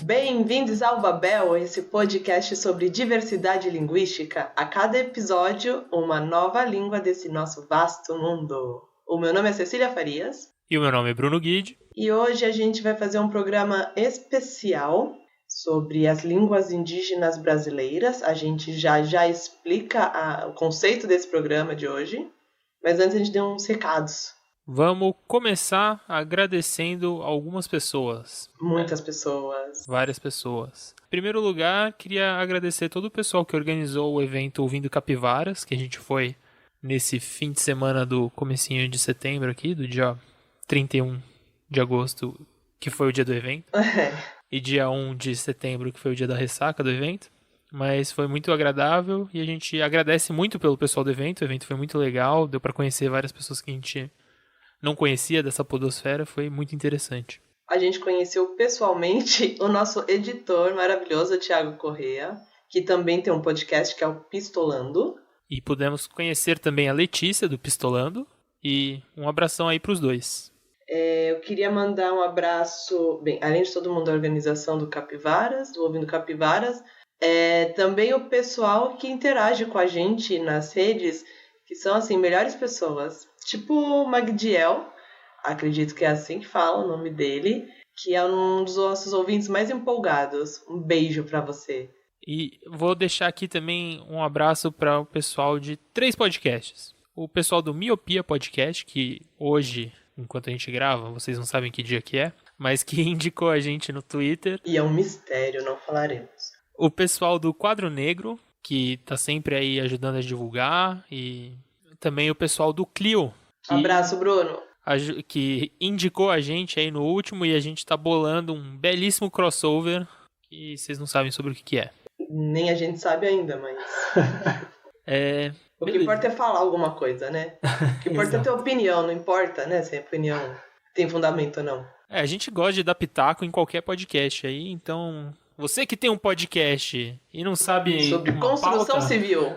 Bem-vindos ao Babel, esse podcast sobre diversidade linguística. A cada episódio, uma nova língua desse nosso vasto mundo. O meu nome é Cecília Farias. E o meu nome é Bruno Guide. E hoje a gente vai fazer um programa especial sobre as línguas indígenas brasileiras. A gente já explica o conceito desse programa de hoje. Mas antes a gente deu uns recados. Vamos começar agradecendo algumas pessoas. Muitas pessoas. Várias pessoas. Em primeiro lugar, queria agradecer todo o pessoal que organizou o evento Ouvindo Capivaras, que a gente foi nesse fim de semana do comecinho de setembro aqui, do dia 31 de agosto, que foi o dia do evento. E dia 1 de setembro, que foi o dia da ressaca do evento. Mas foi muito agradável e a gente agradece muito pelo pessoal do evento. O evento foi muito legal, deu para conhecer várias pessoas que a gente não conhecia dessa podosfera, foi muito interessante. A gente conheceu pessoalmente o nosso editor maravilhoso, Thiago Corrêa, que também tem um podcast que é o Pistolando. E pudemos conhecer também a Letícia, do Pistolando, e um abração aí para os dois. Eu queria mandar um abraço, bem, além de todo mundo da organização do Capivaras, do Ouvindo Capivaras, também o pessoal que interage com a gente nas redes, que são, assim, melhores pessoas. Tipo o Magdiel, acredito que é assim que fala o nome dele, que é um dos nossos ouvintes mais empolgados. Um beijo pra você. E vou deixar aqui também um abraço para o pessoal de 3 podcasts. O pessoal do Miopia Podcast, que hoje, enquanto a gente grava, vocês não sabem que dia que é, mas que indicou a gente no Twitter. E é um mistério, não falaremos. O pessoal do Quadro Negro, que tá sempre aí ajudando a divulgar, e também o pessoal do Clio. Abraço, Bruno. Que indicou a gente aí no último, e a gente tá bolando um belíssimo crossover que vocês não sabem sobre o que é. Nem a gente sabe ainda, mas... O que importa é falar alguma coisa, né? O que importa é ter opinião, não importa, né? Se a opinião tem fundamento ou não. A gente gosta de dar pitaco em qualquer podcast aí, então... Você que tem um podcast e não sabe... Sobre construção civil.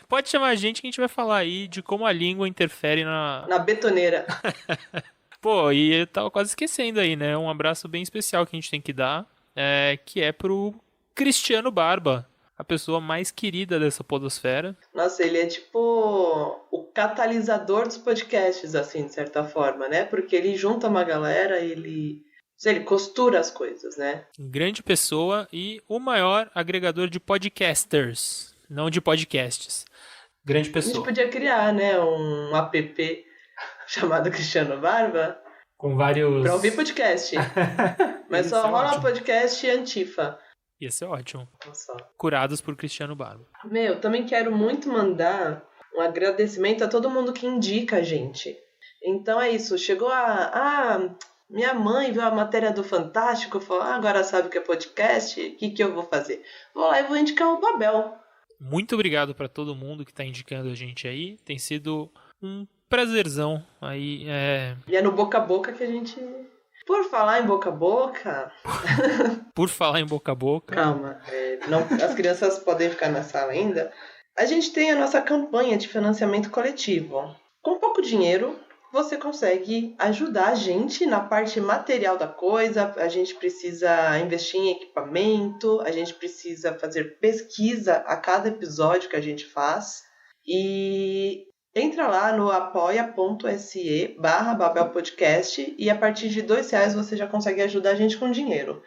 Pode chamar a gente que a gente vai falar aí de como a língua interfere na betoneira. Pô, e eu tava quase esquecendo aí, né? Um abraço bem especial que a gente tem que dar, que é pro Cristiano Barba, a pessoa mais querida dessa podosfera. Nossa, ele é tipo o catalisador dos podcasts, assim, de certa forma, né? Porque ele junta uma galera, ele costura as coisas, né? Grande pessoa e o maior agregador de podcasters, não de podcasts. Grande pessoa. A gente podia criar, né, um app chamado Cristiano Barba. Com vários... Pra ouvir podcast. Mas só rola podcast Antifa. Ia ser ótimo. Nossa. Curados por Cristiano Barba. Também quero muito mandar um agradecimento a todo mundo que indica a gente. Então é isso, chegou minha mãe viu a matéria do Fantástico e falou, agora sabe o que é podcast? O que eu vou fazer? Vou lá e vou indicar o Babel. Muito obrigado para todo mundo que está indicando a gente aí. Tem sido um prazerzão. Aí, E é no boca a boca que a gente... Por falar em boca a boca... Por falar em boca a boca... Calma, as crianças podem ficar na sala ainda. A gente tem a nossa campanha de financiamento coletivo. Com pouco dinheiro... você consegue ajudar a gente na parte material da coisa, a gente precisa investir em equipamento, a gente precisa fazer pesquisa a cada episódio que a gente faz. E entra lá no apoia.se/babelpodcast e a partir de R$2 você já consegue ajudar a gente com dinheiro.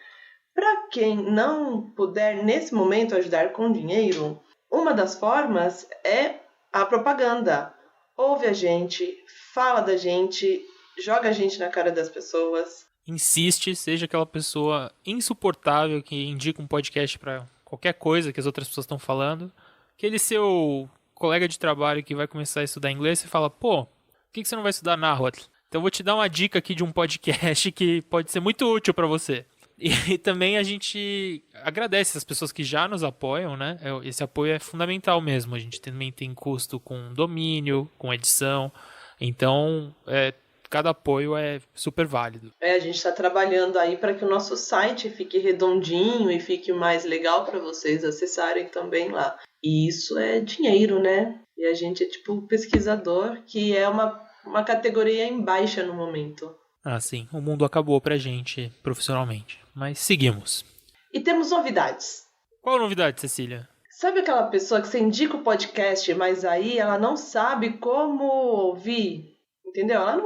Para quem não puder, nesse momento, ajudar com dinheiro, uma das formas é a propaganda. Ouve a gente, fala da gente, joga a gente na cara das pessoas. Insiste, seja aquela pessoa insuportável que indica um podcast para qualquer coisa que as outras pessoas estão falando. Aquele seu colega de trabalho que vai começar a estudar inglês e fala, pô, por que você não vai estudar Nahuatl? Então eu vou te dar uma dica aqui de um podcast que pode ser muito útil para você. E também a gente agradece as pessoas que já nos apoiam, né? Esse apoio é fundamental mesmo. A gente também tem custo com domínio, com edição. Então, cada apoio é super válido. A gente está trabalhando aí para que o nosso site fique redondinho e fique mais legal para vocês acessarem também lá. E isso é dinheiro, né? E a gente é tipo pesquisador, que é uma categoria em baixa no momento. Ah, sim. O mundo acabou pra gente profissionalmente. Mas seguimos. E temos novidades. Qual a novidade, Cecília? Sabe aquela pessoa que você indica o podcast, mas aí ela não sabe como ouvir? Entendeu? Ela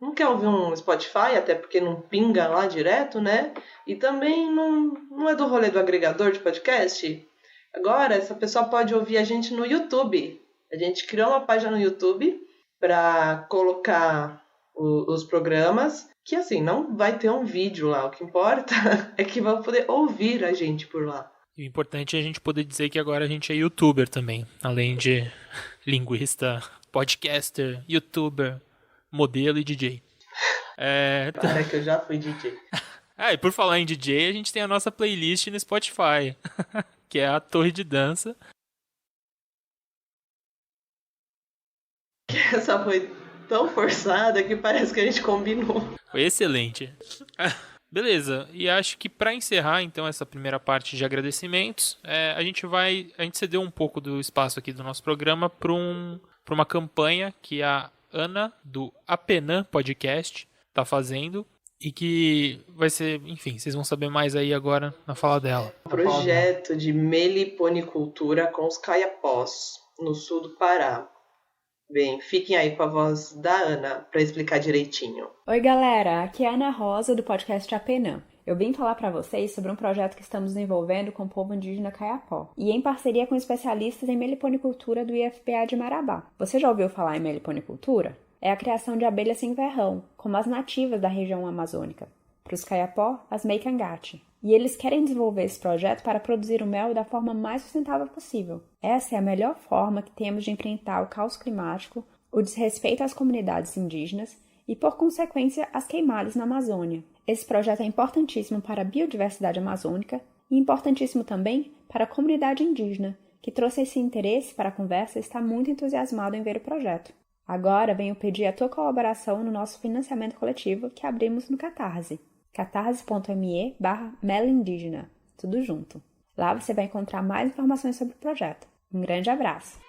não quer ouvir um Spotify, até porque não pinga lá direto, né? E também não é do rolê do agregador de podcast. Agora, essa pessoa pode ouvir a gente no YouTube. A gente criou uma página no YouTube para colocar os programas, que assim, não vai ter um vídeo lá. O que importa é que vão poder ouvir a gente por lá. E o importante é a gente poder dizer que agora a gente é youtuber também. Além de linguista, podcaster, youtuber, modelo e DJ. Para que eu já fui DJ. E por falar em DJ, a gente tem a nossa playlist no Spotify, que é a Torre de Dança. Essa foi tão forçada que parece que a gente combinou. Foi excelente. Beleza, e acho que para encerrar então essa primeira parte de agradecimentos, a gente cedeu um pouco do espaço aqui do nosso programa para uma campanha que a Ana do Apenan Podcast está fazendo e que vai ser, enfim, vocês vão saber mais aí agora na fala dela. Projeto de meliponicultura com os caiapós no sul do Pará. Bem, fiquem aí com a voz da Ana para explicar direitinho. Oi, galera! Aqui é a Ana Rosa, do podcast Apenan. Eu vim falar para vocês sobre um projeto que estamos desenvolvendo com o povo indígena Caiapó e em parceria com especialistas em meliponicultura do IFPA de Marabá. Você já ouviu falar em meliponicultura? É a criação de abelhas sem ferrão, como as nativas da região amazônica. Para os Caiapó, as Meikangate. E eles querem desenvolver esse projeto para produzir o mel da forma mais sustentável possível. Essa é a melhor forma que temos de enfrentar o caos climático, o desrespeito às comunidades indígenas e, por consequência, as queimadas na Amazônia. Esse projeto é importantíssimo para a biodiversidade amazônica e importantíssimo também para a comunidade indígena, que trouxe esse interesse para a conversa e está muito entusiasmado em ver o projeto. Agora venho pedir a tua colaboração no nosso financiamento coletivo que abrimos no Catarse. catarse.me/melindígena, tudo junto. Lá você vai encontrar mais informações sobre o projeto. Um grande abraço!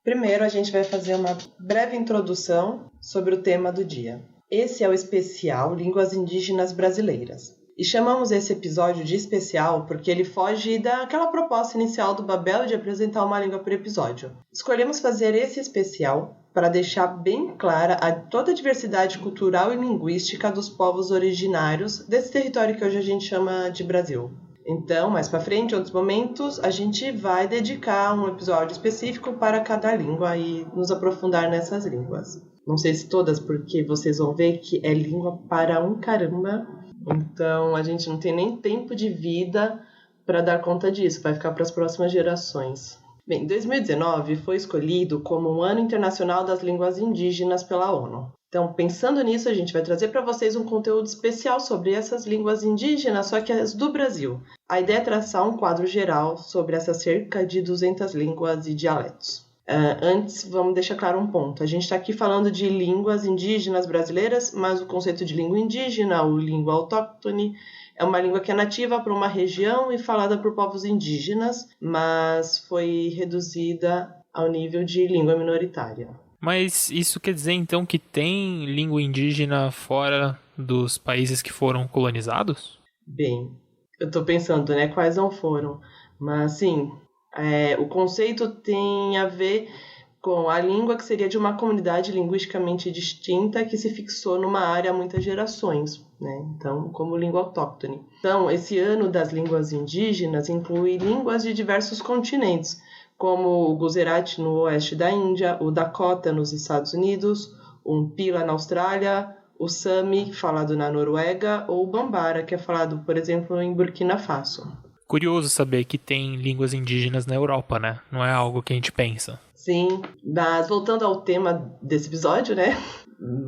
Primeiro, a gente vai fazer uma breve introdução sobre o tema do dia. Esse é o especial Línguas Indígenas Brasileiras. E chamamos esse episódio de especial porque ele foge daquela proposta inicial do Babel de apresentar uma língua por episódio. Escolhemos fazer esse especial para deixar bem clara toda a diversidade cultural e linguística dos povos originários desse território que hoje a gente chama de Brasil. Então, mais para frente, em outros momentos, a gente vai dedicar um episódio específico para cada língua e nos aprofundar nessas línguas. Não sei se todas, porque vocês vão ver que é língua para um caramba. Então, a gente não tem nem tempo de vida para dar conta disso. Vai ficar para as próximas gerações. Bem, 2019 foi escolhido como o Ano Internacional das Línguas Indígenas pela ONU. Então, pensando nisso, a gente vai trazer para vocês um conteúdo especial sobre essas línguas indígenas, só que as do Brasil. A ideia é traçar um quadro geral sobre essas cerca de 200 línguas e dialetos. Antes, vamos deixar claro um ponto. A gente está aqui falando de línguas indígenas brasileiras, mas o conceito de língua indígena, ou língua autóctone, é uma língua que é nativa para uma região e falada por povos indígenas, mas foi reduzida ao nível de língua minoritária. Mas isso quer dizer então que tem língua indígena fora dos países que foram colonizados? Bem, eu estou pensando, né, quais não foram, mas sim, o conceito tem a ver com a língua que seria de uma comunidade linguisticamente distinta que se fixou numa área há muitas gerações, né? Então, como língua autóctone. Então, esse ano das línguas indígenas inclui línguas de diversos continentes, como o Gujarati no oeste da Índia, o Dakota nos Estados Unidos, o Mpila na Austrália, o Sami, falado na Noruega, ou o Bambara, que é falado, por exemplo, em Burkina Faso. Curioso saber que tem línguas indígenas na Europa, né? Não é algo que a gente pensa. Sim, mas voltando ao tema desse episódio, né?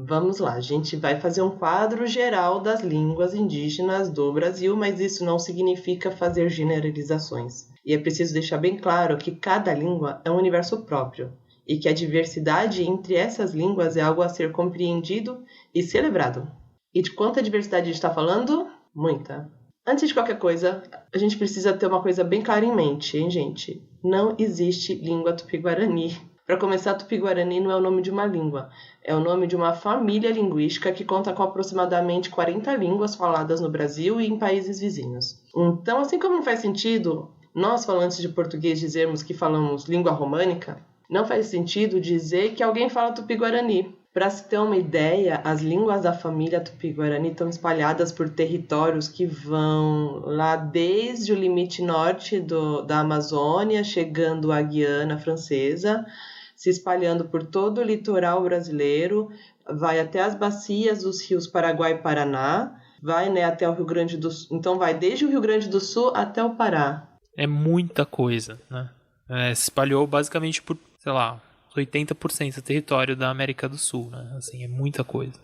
Vamos lá, a gente vai fazer um quadro geral das línguas indígenas do Brasil, mas isso não significa fazer generalizações. E é preciso deixar bem claro que cada língua é um universo próprio e que a diversidade entre essas línguas é algo a ser compreendido e celebrado. E de quanta diversidade a gente está falando? Muita. Antes de qualquer coisa, a gente precisa ter uma coisa bem clara em mente, hein, gente? Não existe língua tupi-guarani. Para começar, tupi-guarani não é o nome de uma língua, é o nome de uma família linguística que conta com aproximadamente 40 línguas faladas no Brasil e em países vizinhos. Então, assim como não faz sentido nós, falantes de português, dizermos que falamos língua românica, não faz sentido dizer que alguém fala tupi-guarani. Para se ter uma ideia, as línguas da família tupi-guarani estão espalhadas por territórios que vão lá desde o limite norte da Amazônia, chegando à Guiana Francesa, se espalhando por todo o litoral brasileiro, vai até as bacias dos rios Paraguai e Paraná, vai, né, até o Rio Grande do Sul. Então vai desde o Rio Grande do Sul até o Pará. É muita coisa, né? Se espalhou basicamente por, sei lá, 80% do território da América do Sul, né? Assim, é muita coisa.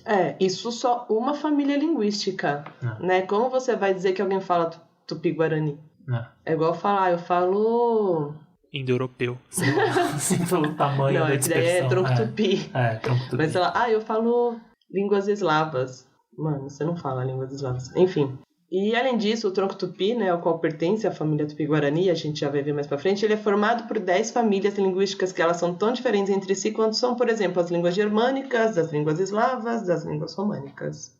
Isso só uma família linguística, né? Como você vai dizer que alguém fala tupi-guarani? É igual falar, eu falo... Indo-europeu. Assim, pelo tamanho da dispersão. Não, é tronco-tupi. Tronco-tupi. Mas sei lá, eu falo línguas eslavas. Mano, você não fala línguas eslavas. Enfim. E, além disso, o tronco tupi, né, ao qual pertence a família tupi-guarani, a gente já vai ver mais pra frente, ele é formado por 10 famílias linguísticas que elas são tão diferentes entre si quanto são, por exemplo, as línguas germânicas, as línguas eslavas, das línguas românicas.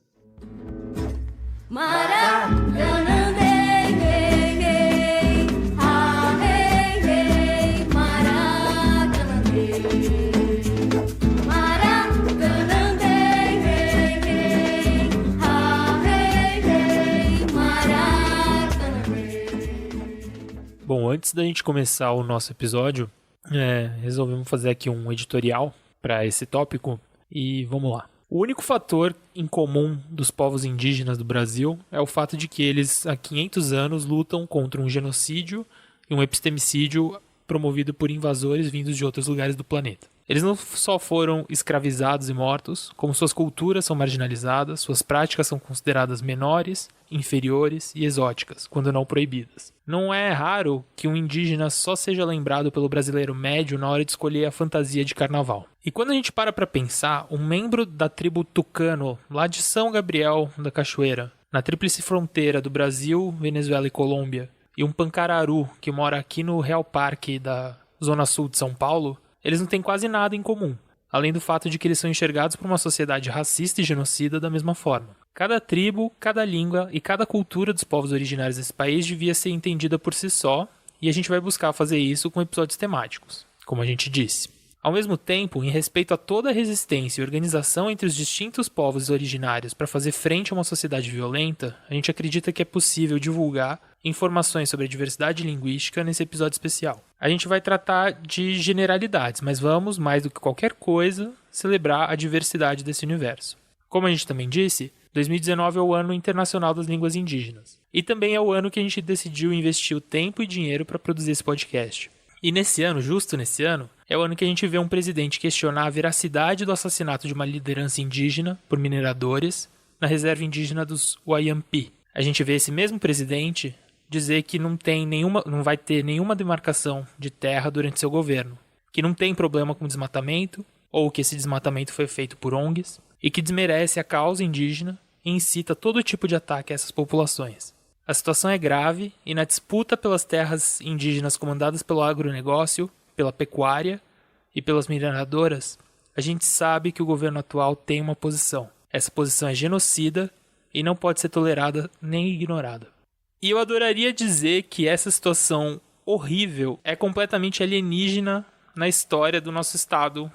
Bom, antes da gente começar o nosso episódio, resolvemos fazer aqui um editorial para esse tópico e vamos lá. O único fator em comum dos povos indígenas do Brasil é o fato de que eles, há 500 anos, lutam contra um genocídio e um epistemicídio promovido por invasores vindos de outros lugares do planeta. Eles não só foram escravizados e mortos, como suas culturas são marginalizadas, suas práticas são consideradas menores, inferiores e exóticas, quando não proibidas. Não é raro que um indígena só seja lembrado pelo brasileiro médio na hora de escolher a fantasia de carnaval. E quando a gente para pensar, um membro da tribo Tucano, lá de São Gabriel da Cachoeira, na tríplice fronteira do Brasil, Venezuela e Colômbia, e um pancararu que mora aqui no Real Parque da Zona Sul de São Paulo, eles não têm quase nada em comum, além do fato de que eles são enxergados por uma sociedade racista e genocida da mesma forma. Cada tribo, cada língua e cada cultura dos povos originários desse país devia ser entendida por si só, e a gente vai buscar fazer isso com episódios temáticos, como a gente disse. Ao mesmo tempo, em respeito a toda a resistência e organização entre os distintos povos originários para fazer frente a uma sociedade violenta, a gente acredita que é possível divulgar informações sobre a diversidade linguística nesse episódio especial. A gente vai tratar de generalidades, mas vamos, mais do que qualquer coisa, celebrar a diversidade desse universo. Como a gente também disse, 2019 é o ano internacional das línguas indígenas. E também é o ano que a gente decidiu investir o tempo e dinheiro para produzir esse podcast. E nesse ano, justo nesse ano, é o ano que a gente vê um presidente questionar a veracidade do assassinato de uma liderança indígena por mineradores na reserva indígena dos Wayampi. A gente vê esse mesmo presidente dizer que não vai ter nenhuma demarcação de terra durante seu governo, que não tem problema com desmatamento, ou que esse desmatamento foi feito por ONGs, e que desmerece a causa indígena e incita todo tipo de ataque a essas populações. A situação é grave e na disputa pelas terras indígenas comandadas pelo agronegócio, pela pecuária e pelas mineradoras, a gente sabe que o governo atual tem uma posição. Essa posição é genocida e não pode ser tolerada nem ignorada. E eu adoraria dizer que essa situação horrível é completamente alienígena na história do nosso Estado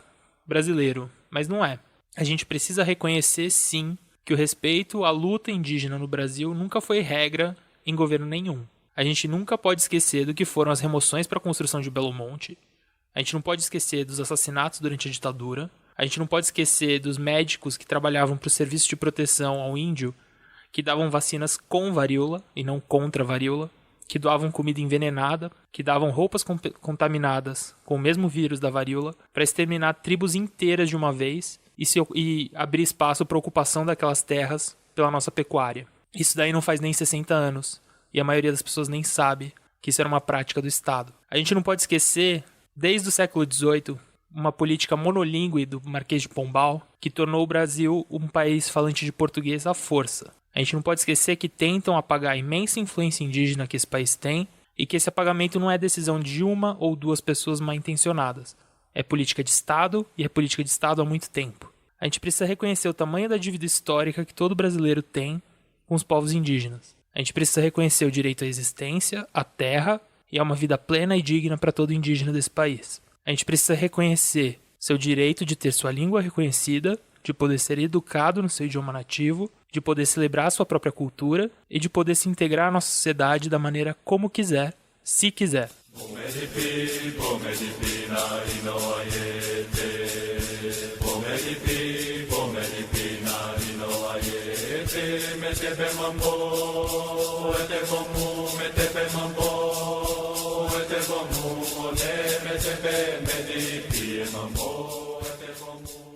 brasileiro, mas não é. A gente precisa reconhecer, sim, que o respeito à luta indígena no Brasil nunca foi regra em governo nenhum. A gente nunca pode esquecer do que foram as remoções para a construção de Belo Monte. A gente não pode esquecer dos assassinatos durante a ditadura. A gente não pode esquecer dos médicos que trabalhavam para o serviço de proteção ao índio, que davam vacinas com varíola e não contra a varíola. que doavam comida envenenada, que davam roupas contaminadas com o mesmo vírus da varíola para exterminar tribos inteiras de uma vez e abrir espaço para a ocupação daquelas terras pela nossa pecuária. Isso daí não faz nem 60 anos e a maioria das pessoas nem sabe que isso era uma prática do Estado. A gente não pode esquecer, desde o século XVIII, uma política monolíngue do Marquês de Pombal que tornou o Brasil um país falante de português à força. A gente não pode esquecer que tentam apagar a imensa influência indígena que esse país tem e que esse apagamento não é decisão de uma ou duas pessoas mal intencionadas. É política de Estado e é política de Estado há muito tempo. A gente precisa reconhecer o tamanho da dívida histórica que todo brasileiro tem com os povos indígenas. A gente precisa reconhecer o direito à existência, à terra e a uma vida plena e digna para todo indígena desse país. A gente precisa reconhecer seu direito de ter sua língua reconhecida, de poder ser educado no seu idioma nativo, de poder celebrar sua própria cultura e de poder se integrar à nossa sociedade da maneira como quiser, se quiser.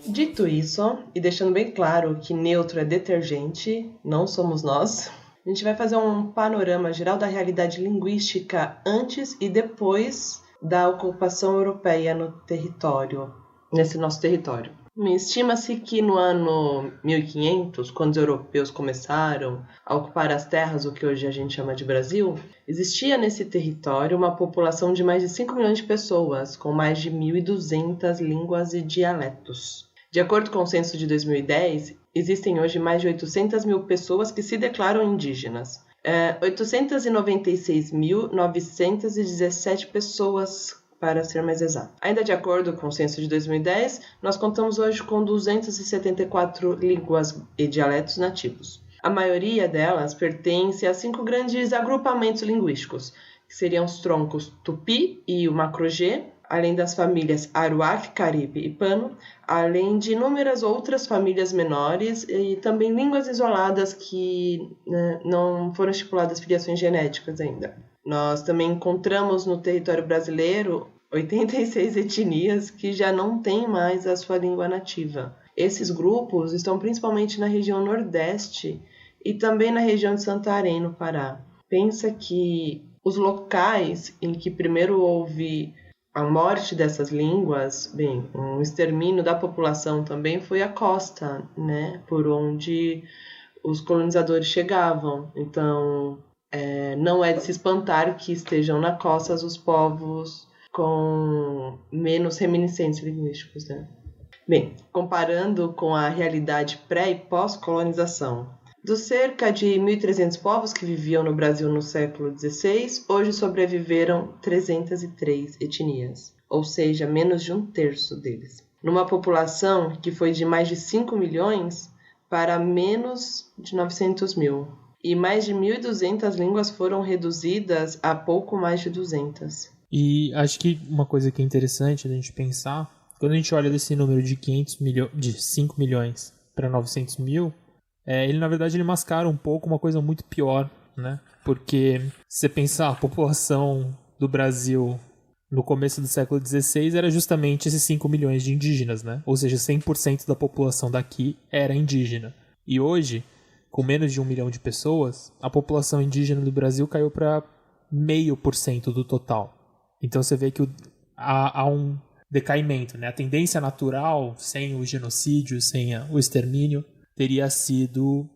Dito isso, e deixando bem claro que neutro é detergente, não somos nós, a gente vai fazer um panorama geral da realidade linguística antes e depois da ocupação europeia no território, nesse nosso território. Estima-se que no ano 1500, quando os europeus começaram a ocupar as terras, o que hoje a gente chama de Brasil, existia nesse território uma população de mais de 5 milhões de pessoas, com mais de 1.200 línguas e dialetos. De acordo com o censo de 2010, existem hoje mais de 800 mil pessoas que se declaram indígenas. 896.917 pessoas, para ser mais exato. Ainda de acordo com o censo de 2010, nós contamos hoje com 274 línguas e dialetos nativos. A maioria delas pertence a 5 grandes agrupamentos linguísticos, que seriam os troncos Tupi e o Macro-G, além das famílias Aruac, Caribe e Pano, além de inúmeras outras famílias menores e também línguas isoladas que não foram estipuladas filiações genéticas ainda. Nós também encontramos no território brasileiro 86 etnias que já não têm mais a sua língua nativa. Esses grupos estão principalmente na região Nordeste e também na região de Santarém, no Pará. Pensa que os locais em que primeiro houve a morte dessas línguas, bem, um extermínio da população também foi a costa, né, por onde os colonizadores chegavam. Então, não é de se espantar que estejam na costa os povos com menos reminiscentes linguísticos, né? Bem, comparando com a realidade pré- e pós-colonização, dos cerca de 1.300 povos que viviam no Brasil no século XVI, hoje sobreviveram 303 etnias, ou seja, menos de 1/3 deles. Numa população que foi de mais de 5 milhões para menos de 900 mil. E mais de 1.200 línguas foram reduzidas a pouco mais de 200. E acho que uma coisa que é interessante a gente pensar, quando a gente olha desse número de 5 milhões para 900 mil, ele na verdade ele mascara um pouco uma coisa muito pior, né? Porque se você pensar, a população do Brasil no começo do século XVI era justamente esses 5 milhões de indígenas, né? Ou seja, 100% da população daqui era indígena. E hoje, com menos de 1 milhão de pessoas, a população indígena do Brasil caiu para 0,5% do total. Então você vê que há um decaimento, né? A tendência natural, sem o genocídio, sem o extermínio, teria sido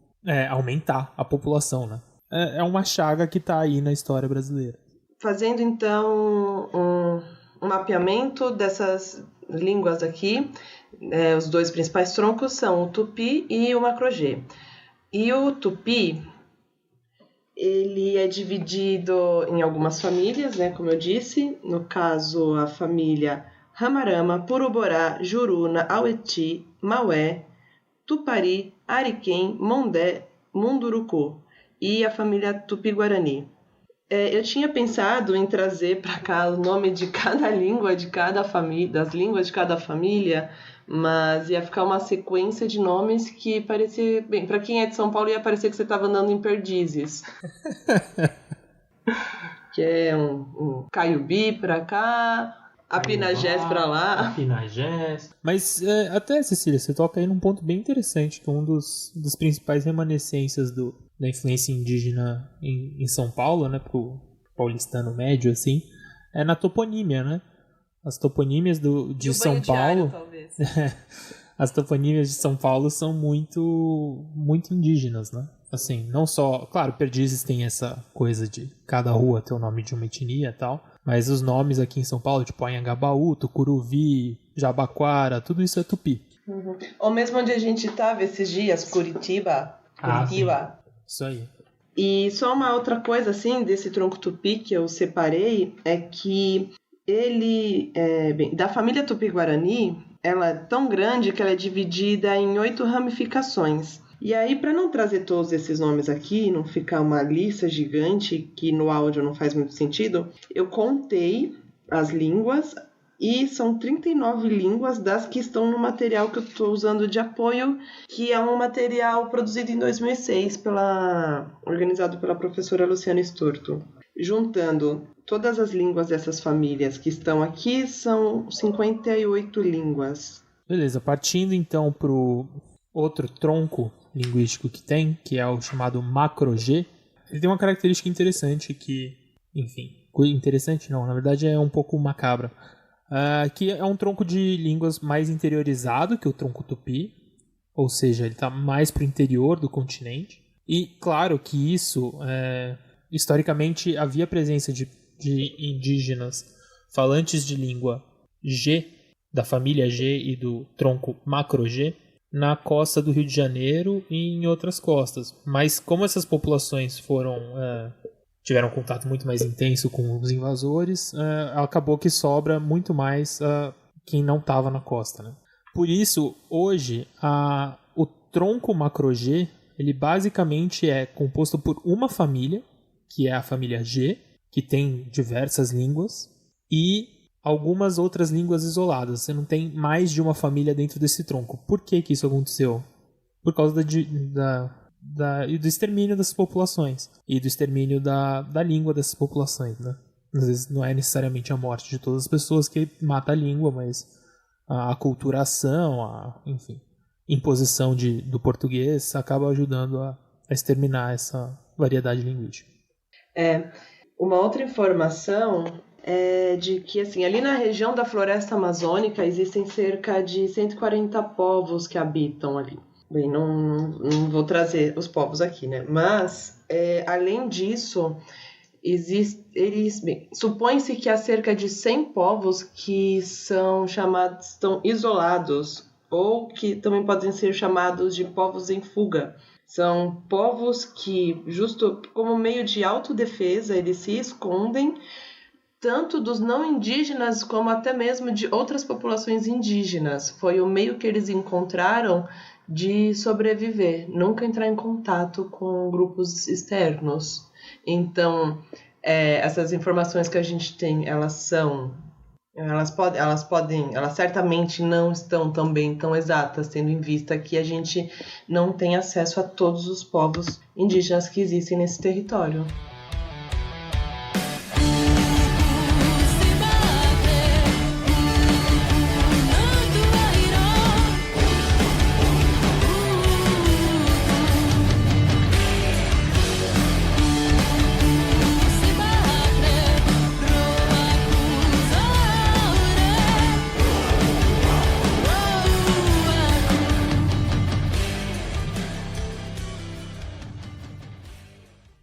aumentar a população, né? É uma chaga que está aí na história brasileira. Fazendo, então, um mapeamento dessas línguas aqui, os dois principais troncos são o Tupi e o Macro-G. E o Tupi, ele é dividido em algumas famílias, né, como eu disse. No caso, a família Ramarama, Puruborá, Juruna, Aueti, Maué, Tupari, Ariquém, Mondé, Munduruku e a família Tupi-Guarani. Eu tinha pensado em trazer para cá o nome de cada língua de cada família, das línguas de cada família, mas ia ficar uma sequência de nomes que parecia... Bem, para quem é de São Paulo ia parecer que você estava andando em Perdizes. que é um Caiubi pra cá, Apinagés pra lá. Apinagés. Mas até, Cecília, você toca aí num ponto bem interessante, que é um dos principais remanescências da influência indígena em São Paulo, né, pro paulistano médio, assim, é na toponímia, né? As toponímias de São Paulo... Talvez. As toponímias de São Paulo são muito, muito indígenas, né? Assim, não só... Claro, Perdizes tem essa coisa de cada rua ter o nome de uma etnia e tal, mas os nomes aqui em São Paulo, tipo Anhangabaú, Tucuruvi, Jabaquara, tudo isso é tupi. Uhum. Ou mesmo onde a gente estava esses dias, Curitiba. Isso aí. E só uma outra coisa, assim, desse tronco tupi que eu separei, é que ele, da família Tupi-Guarani, ela é tão grande que ela é dividida em 8 ramificações. E aí, para não trazer todos esses nomes aqui, não ficar uma lista gigante, que no áudio não faz muito sentido, eu contei as línguas, e são 39 línguas das que estão no material que eu estou usando de apoio, que é um material produzido em 2006, organizado pela professora Luciana Sturto. Juntando todas as línguas dessas famílias que estão aqui, são 58 línguas. Beleza, partindo então para o outro tronco linguístico que tem, que é o chamado Macro-G, ele tem uma característica interessante que, enfim, interessante não, na verdade é um pouco macabra, que é um tronco de línguas mais interiorizado que o tronco tupi, ou seja, ele está mais para o interior do continente, e claro que isso, historicamente, havia presença de indígenas falantes de língua G, da família G e do tronco Macro-G, na costa do Rio de Janeiro e em outras costas. Mas como essas populações tiveram um contato muito mais intenso com os invasores, acabou que sobra muito mais quem não estava na costa, né? Por isso, hoje, o tronco Macro-G, ele basicamente é composto por uma família, que é a família G, que tem diversas línguas, e algumas outras línguas isoladas. Você não tem mais de uma família dentro desse tronco. Por que isso aconteceu? Por causa do extermínio dessas populações e do extermínio da língua dessas populações, né? Às vezes não é necessariamente a morte de todas as pessoas que mata a língua, mas a aculturação, enfim, imposição do português acaba ajudando a exterminar essa variedade linguística. Uma outra informação é de que, assim, ali na região da floresta amazônica existem cerca de 140 povos que habitam ali. Bem, não vou trazer os povos aqui, né? Mas, além disso, supõe-se que há cerca de 100 povos que estão isolados, ou que também podem ser chamados de povos em fuga. São povos que, justo como meio de autodefesa, eles se escondem tanto dos não indígenas como até mesmo de outras populações indígenas. Foi o meio que eles encontraram de sobreviver, nunca entrar em contato com grupos externos. Então, essas informações que a gente tem, elas certamente não estão também tão exatas, tendo em vista que a gente não tem acesso a todos os povos indígenas que existem nesse território.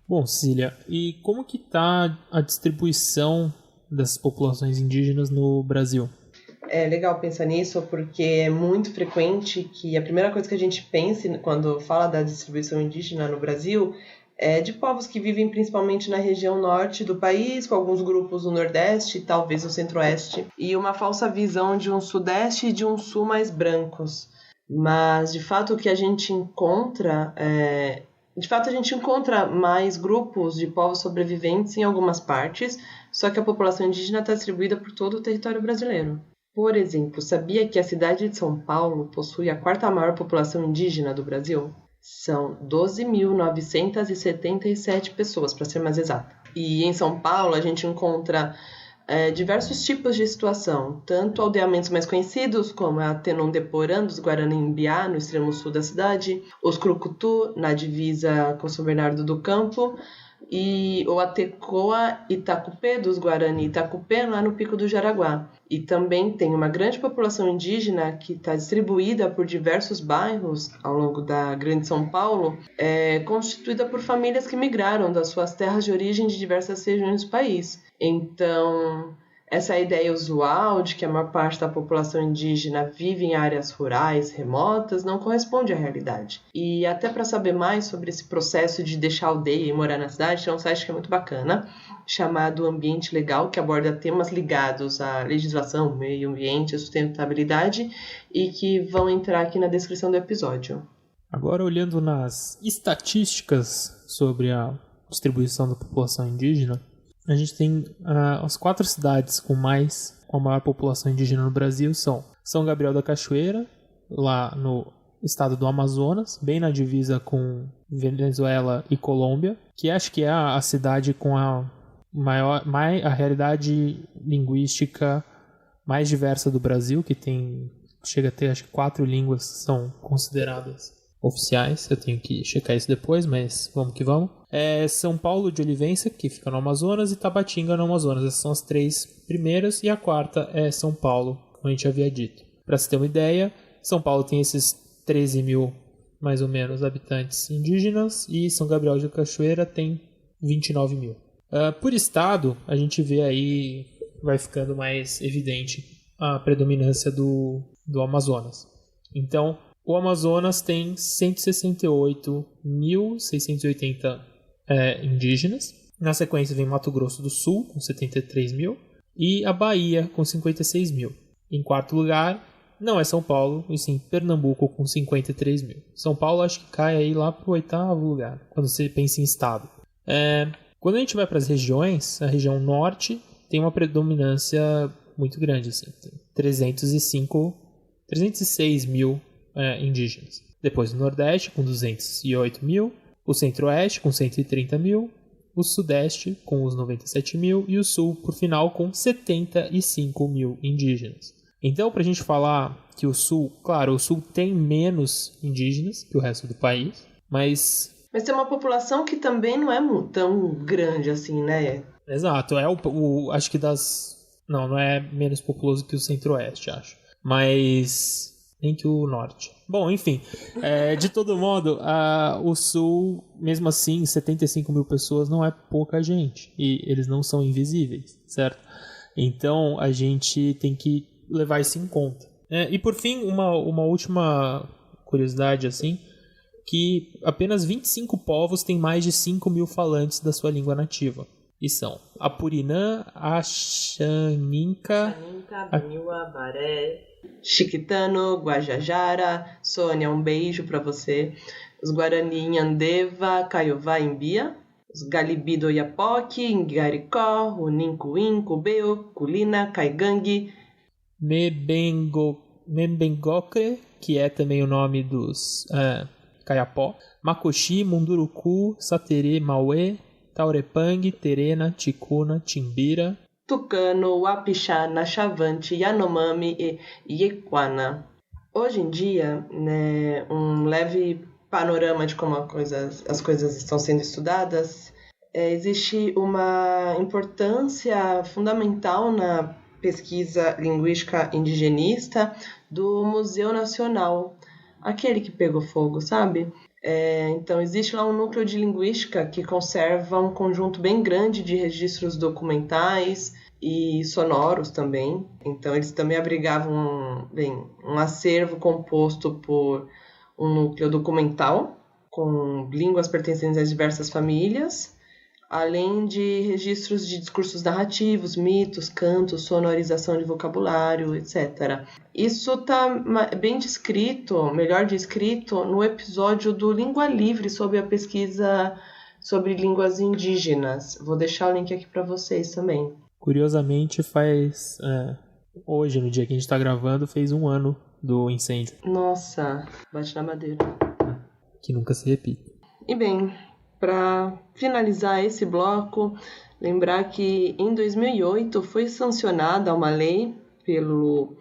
Bom, Cecília, e como que está a distribuição dessas populações indígenas no Brasil? É legal pensar nisso porque é muito frequente que a primeira coisa que a gente pense quando fala da distribuição indígena no Brasil é de povos que vivem principalmente na região norte do país, com alguns grupos no nordeste e talvez no centro-oeste, e uma falsa visão de um sudeste e de um sul mais brancos. Mas, de fato, o que a gente encontra a gente encontra mais grupos de povos sobreviventes em algumas partes, só que a população indígena está distribuída por todo o território brasileiro. Por exemplo, sabia que a cidade de São Paulo possui a 4ª maior população indígena do Brasil? São 12.977 pessoas, para ser mais exata. E em São Paulo a gente encontra diversos tipos de situação, tanto aldeamentos mais conhecidos, como a Tenondeporã dos Guarani-Mbiá, no extremo sul da cidade, os Crucutu, na divisa com São Bernardo do Campo, e o Atecoa Itacupê, dos Guarani Itacupê, lá no Pico do Jaraguá. E também tem uma grande população indígena que está distribuída por diversos bairros ao longo da Grande São Paulo, constituída por famílias que migraram das suas terras de origem de diversas regiões do país. Então, essa ideia usual de que a maior parte da população indígena vive em áreas rurais, remotas, não corresponde à realidade. E até para saber mais sobre esse processo de deixar a aldeia e morar na cidade, tem um site que é muito bacana, chamado Ambiente Legal, que aborda temas ligados à legislação, meio ambiente, sustentabilidade, e que vão entrar aqui na descrição do episódio. Agora, olhando nas estatísticas sobre a distribuição da população indígena, a gente tem as 4 cidades com a maior população indígena no Brasil são São Gabriel da Cachoeira, lá no estado do Amazonas, bem na divisa com Venezuela e Colômbia, que acho que é a cidade com a realidade linguística mais diversa do Brasil, que chega a ter acho que 4 línguas que são consideradas oficiais. Eu tenho que checar isso depois, mas vamos que vamos. São Paulo de Olivença, que fica no Amazonas, e Tabatinga no Amazonas. Essas são as 3 primeiras, e a 4ª é São Paulo, como a gente havia dito. Para você ter uma ideia, São Paulo tem esses 13 mil, mais ou menos, habitantes indígenas, e São Gabriel de Cachoeira tem 29 mil. Por estado, a gente vê aí, vai ficando mais evidente a predominância do Amazonas. Então, o Amazonas tem 168.680 indígenas. Na sequência vem Mato Grosso do Sul, com 73 mil, e a Bahia, com 56 mil. Em 4º lugar, não é São Paulo, e sim Pernambuco, com 53 mil. São Paulo acho que cai aí lá para o 8º lugar, quando você pensa em estado. Quando a gente vai para as regiões, a região norte tem uma predominância muito grande, assim, 306 mil indígenas. Depois o Nordeste, com 208 mil, o Centro-Oeste, com 130 mil, o Sudeste, com os 97 mil, e o Sul, por final, com 75 mil indígenas. Então, para a gente falar que o Sul, claro, o Sul tem menos indígenas que o resto do país, mas tem uma população que também não é tão grande assim, né? Exato, acho que não é menos populoso que o Centro-Oeste, acho. Mas nem que o Norte. Bom, enfim, de todo modo, o Sul, mesmo assim, 75 mil pessoas não é pouca gente. E eles não são invisíveis, certo? Então, a gente tem que levar isso em conta. E, por fim, uma última curiosidade, assim, que apenas 25 povos têm mais de 5 mil falantes da sua língua nativa. E são Apurinã, Axaninca, Baniwa, Baré, Chiquitano, Guajajara. Sônia, um beijo para você. Os Guarani Inhandeva, Caiová e Imbia. Os Galibi do Iapoque, Ingaricó, Unincuim, Cubeu, Culina, Caigangue. Membengocre, que é também o nome dos Caiapó. Macoxi, Munduruku, Saterê, Mauê, Taurepang, Terena, Ticuna, Timbira, Tucano, Wapixá, Naxavante, Yanomami e Iequana. Hoje em dia, né, um leve panorama de como as coisas estão sendo estudadas, existe uma importância fundamental na pesquisa linguística indigenista do Museu Nacional, aquele que pegou fogo, sabe? Então, existe lá um núcleo de linguística que conserva um conjunto bem grande de registros documentais e sonoros também. Então, eles também abrigavam um acervo composto por um núcleo documental, com línguas pertencentes às diversas famílias, além de registros de discursos narrativos, mitos, cantos, sonorização de vocabulário, etc. Isso está bem descrito, melhor descrito, no episódio do Língua Livre sobre a pesquisa sobre línguas indígenas. Vou deixar o link aqui para vocês também. Curiosamente, hoje, no dia que a gente está gravando, fez 1 ano do incêndio. Nossa, bate na madeira. Que nunca se repita. E bem, para finalizar esse bloco, lembrar que em 2008 foi sancionada uma lei pelo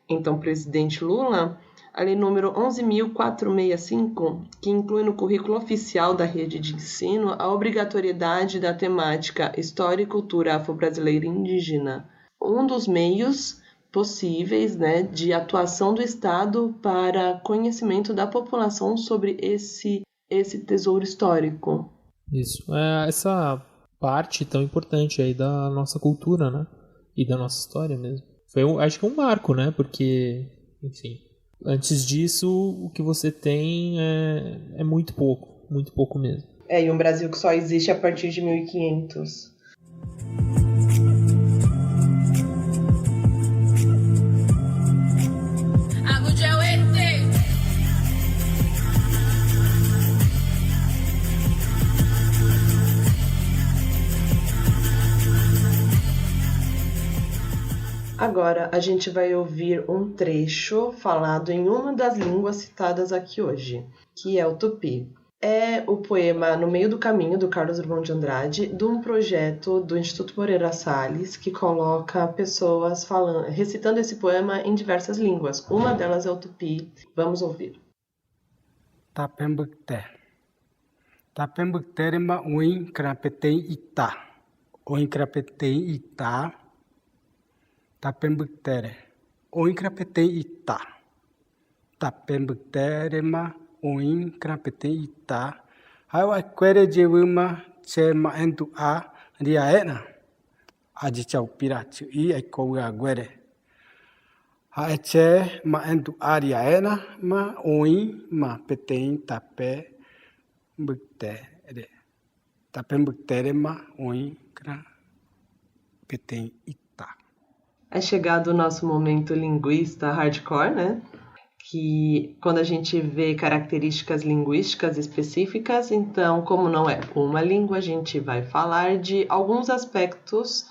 então presidente Lula, a lei número 11.465, que inclui no currículo oficial da rede de ensino a obrigatoriedade da temática História e Cultura Afro-Brasileira e Indígena. Um dos meios possíveis, né, de atuação do Estado para conhecimento da população sobre esse tesouro histórico. Isso. Essa parte tão importante aí da nossa cultura, né? E da nossa história mesmo. Foi, acho que um marco, né? Porque, enfim, antes disso, o que você tem é muito pouco mesmo. E um Brasil que só existe a partir de 1500. Agora a gente vai ouvir um trecho falado em uma das línguas citadas aqui hoje, que é o tupi. É o poema No Meio do Caminho, do Carlos Drummond de Andrade, de um projeto do Instituto Moreira Salles, que coloca pessoas recitando esse poema em diversas línguas. Uma delas é o tupi. Vamos ouvir. Tapembukte. Tapembukterema uin krapetei ita. Uin krapetei ita. Tapembuktere. Uin krapetei ita. Tapembukterema uin krapetei ita. Hawa kwere jewuma che maendu a riaena. Aji chau pirachu I aikoua gwere. Ha che maendu a riaena ma uin ma petein tape buktere. Tapembukterema uin krapetei ita. É chegado o nosso momento linguista hardcore, né? Que quando a gente vê características linguísticas específicas, então, como não é uma língua, a gente vai falar de alguns aspectos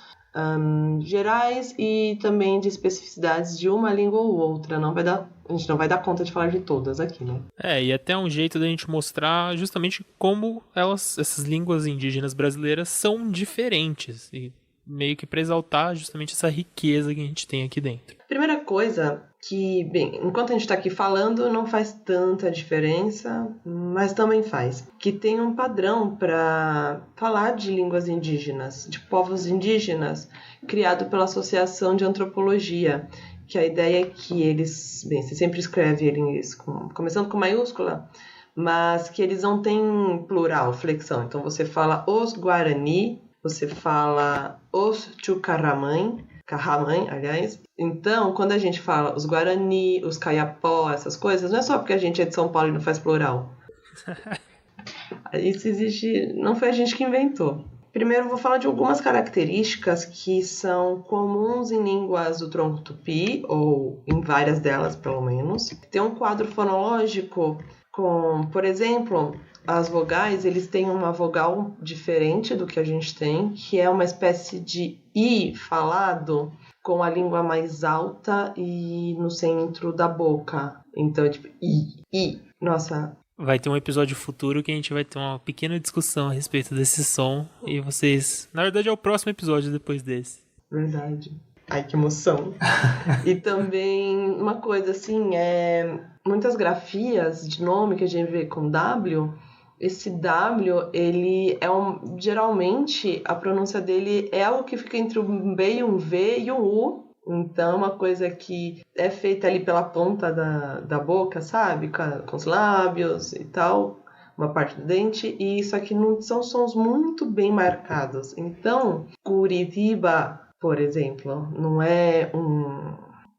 gerais e também de especificidades de uma língua ou outra. A gente não vai dar conta de falar de todas aqui, né? E até um jeito da gente mostrar justamente como essas línguas indígenas brasileiras são diferentes e meio que para exaltar justamente essa riqueza que a gente tem aqui dentro. Primeira coisa que, bem, enquanto a gente está aqui falando, não faz tanta diferença, mas também faz. Que tem um padrão para falar de línguas indígenas, de povos indígenas, criado pela Associação de Antropologia, que a ideia é que eles, bem, você sempre escreve eles começando com maiúscula, mas que eles não têm plural, flexão. Então você fala os Guarani, você fala os Chucaramãe, Carramãe, aliás. Então, quando a gente fala os Guarani, os Kayapó, essas coisas, não é só porque a gente é de São Paulo e não faz plural. Isso existe, não foi a gente que inventou. Primeiro, vou falar de algumas características que são comuns em línguas do tronco tupi, ou em várias delas, pelo menos. Tem um quadro fonológico com, por exemplo, as vogais, eles têm uma vogal diferente do que a gente tem, que é uma espécie de I falado com a língua mais alta e no centro da boca. Então, é tipo I. Nossa. Vai ter um episódio futuro que a gente vai ter uma pequena discussão a respeito desse som. E vocês... Na verdade, é o próximo episódio depois desse. Verdade. Ai, que emoção. E também, uma coisa assim, muitas grafias de nome que a gente vê com W... Esse W, ele geralmente, a pronúncia dele é algo que fica entre um B e um V e um U. Então, uma coisa que é feita ali pela ponta da boca, sabe? Com os lábios e tal, uma parte do dente. E isso aqui não são sons muito bem marcados. Então, Curitiba, por exemplo, não é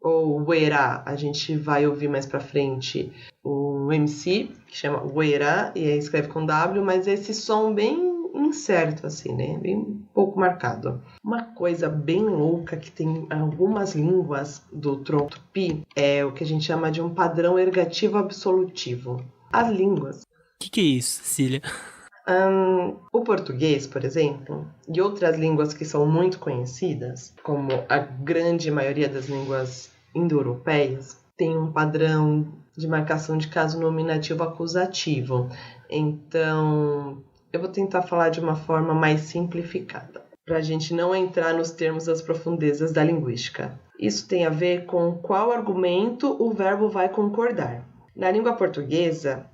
ou Uerá, a gente vai ouvir mais pra frente um MC que chama Uerá e aí escreve com W, mas esse som bem incerto assim, né? Bem pouco marcado. Uma coisa bem louca que tem em algumas línguas do tronco tupi é o que a gente chama de um padrão ergativo absolutivo. As línguas. O que é isso, Cecília? O português, por exemplo, e outras línguas que são muito conhecidas, como a grande maioria das línguas indo-europeias, tem um padrão de marcação de caso nominativo acusativo. Então, eu vou tentar falar de uma forma mais simplificada, para a gente não entrar nos termos das profundezas da linguística. Isso tem a ver com qual argumento o verbo vai concordar. Na língua portuguesa,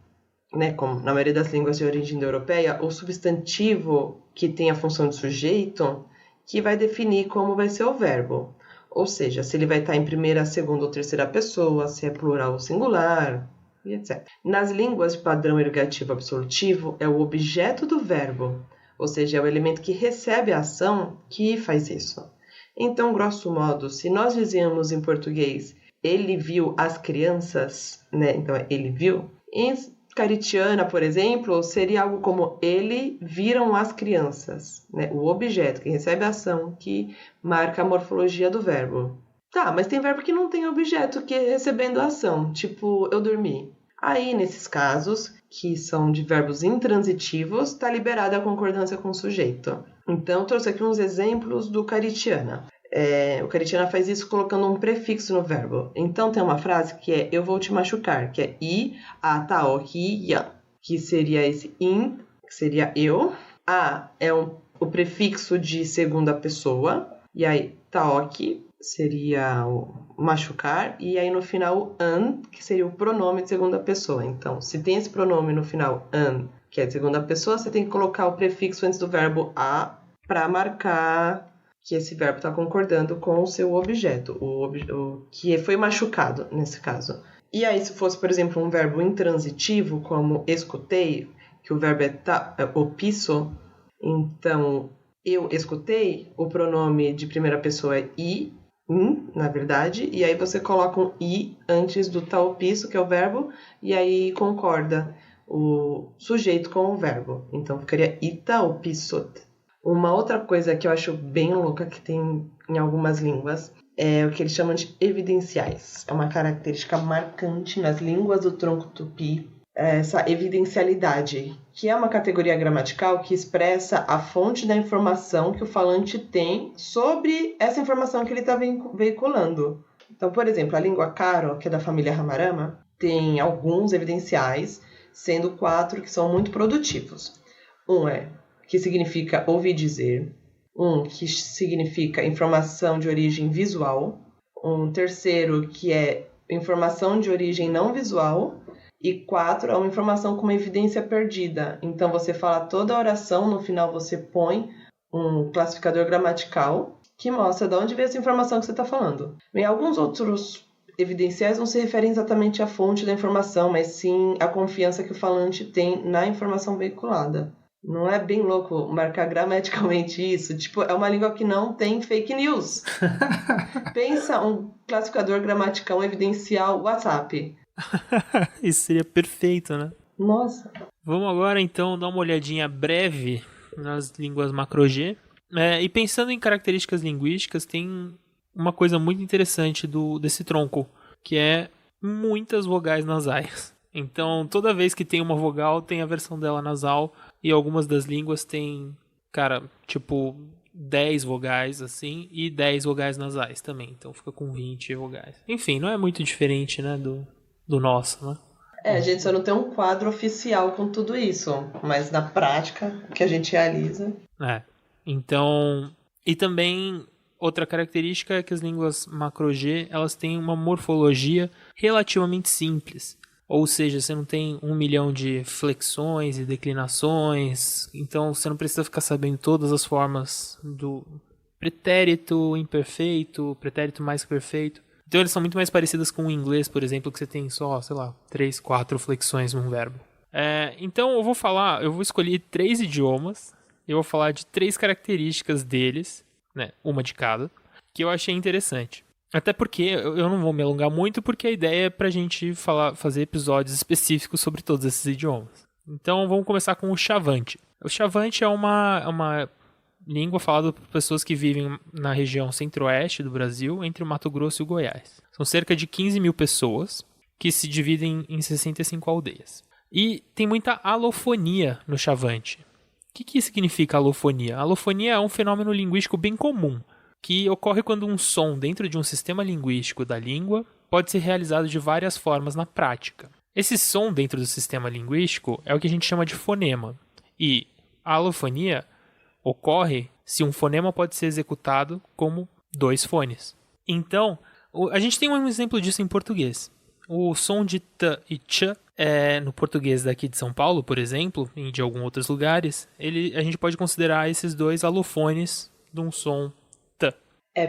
né, como na maioria das línguas de origem europeia, o substantivo que tem a função de sujeito que vai definir como vai ser o verbo. Ou seja, se ele vai estar em primeira, segunda ou terceira pessoa, se é plural ou singular, e etc. Nas línguas de padrão ergativo absolutivo, é o objeto do verbo, ou seja, é o elemento que recebe a ação que faz isso. Então, grosso modo, se nós dizíamos em português, ele viu as crianças, né? Então, ele viu. Em caritiana, por exemplo, seria algo como ele viram as crianças, né? O objeto que recebe a ação que marca a morfologia do verbo. Tá, mas tem verbo que não tem objeto que é recebendo a ação, tipo eu dormi. Aí, nesses casos, que são de verbos intransitivos, está liberada a concordância com o sujeito. Então, trouxe aqui uns exemplos do caritiana. O caritiana faz isso colocando um prefixo no verbo. Então, tem uma frase que é eu vou te machucar, que é i, a, ta, o, ki, ya, que seria esse in, que seria eu. A é o prefixo de segunda pessoa, e aí taoki seria o machucar, e aí no final an, que seria o pronome de segunda pessoa. Então, se tem esse pronome no final an, que é de segunda pessoa, você tem que colocar o prefixo antes do verbo a para marcar que esse verbo está concordando com o seu objeto, o que foi machucado nesse caso. E aí, se fosse, por exemplo, um verbo intransitivo, como escutei, que o verbo é opisso, então eu escutei, o pronome de primeira pessoa é i, na verdade, e aí você coloca um i antes do taopisso, que é o verbo, e aí concorda o sujeito com o verbo. Então ficaria itaopissot. Uma outra coisa que eu acho bem louca que tem em algumas línguas é o que eles chamam de evidenciais. É uma característica marcante nas línguas do tronco tupi, essa evidencialidade, que é uma categoria gramatical que expressa a fonte da informação que o falante tem sobre essa informação que ele está veiculando. Então, por exemplo, a língua Karo, que é da família Ramarama, tem alguns evidenciais, sendo 4 que são muito produtivos. Que significa ouvir dizer. Que significa informação de origem visual. Um terceiro, que é informação de origem não visual. E 4 é uma informação com uma evidência perdida. Então, você fala toda a oração, no final você põe um classificador gramatical que mostra de onde veio essa informação que você está falando. E alguns outros evidenciais não se referem exatamente à fonte da informação, mas sim à confiança que o falante tem na informação veiculada. Não é bem louco marcar gramaticalmente isso? Tipo, é uma língua que não tem fake news. Pensa um classificador gramatical evidencial WhatsApp. Isso seria perfeito, né? Nossa. Vamos agora, então, dar uma olhadinha breve nas línguas macro-G. E pensando em características linguísticas, tem uma coisa muito interessante desse tronco, que é muitas vogais nasais. Então, toda vez que tem uma vogal, tem a versão dela nasal, e algumas das línguas tem, tipo 10 vogais, assim, e 10 vogais nasais também. Então, fica com 20 vogais. Enfim, não é muito diferente, né, do nosso, né? A gente só não tem um quadro oficial com tudo isso, mas na prática, o que a gente realiza... Então, e também outra característica é que as línguas macro-G, elas têm uma morfologia relativamente simples. Ou seja, você não tem 1 milhão de flexões e declinações, então você não precisa ficar sabendo todas as formas do pretérito imperfeito, pretérito mais que perfeito. Então eles são muito mais parecidas com o inglês, por exemplo, que você tem só, 3, 4 flexões num verbo. Então eu vou escolher 3 idiomas, eu vou falar de 3 características deles, né, uma de cada, que eu achei interessante. Até porque eu não vou me alongar muito, porque a ideia é pra gente fazer episódios específicos sobre todos esses idiomas. Então vamos começar com o Chavante. O Chavante é uma língua falada por pessoas que vivem na região centro-oeste do Brasil, entre o Mato Grosso e o Goiás. São cerca de 15 mil pessoas que se dividem em 65 aldeias. E tem muita alofonia no Chavante. O que significa alofonia? A alofonia é um fenômeno linguístico bem comum, que ocorre quando um som dentro de um sistema linguístico da língua pode ser realizado de várias formas na prática. Esse som dentro do sistema linguístico é o que a gente chama de fonema. E, a alofonia ocorre se um fonema pode ser executado como 2 fones. Então, a gente tem um exemplo disso em português. O som de t e ch, no português daqui de São Paulo, por exemplo, e de alguns outros lugares, a gente pode considerar esses 2 alofones de um som t.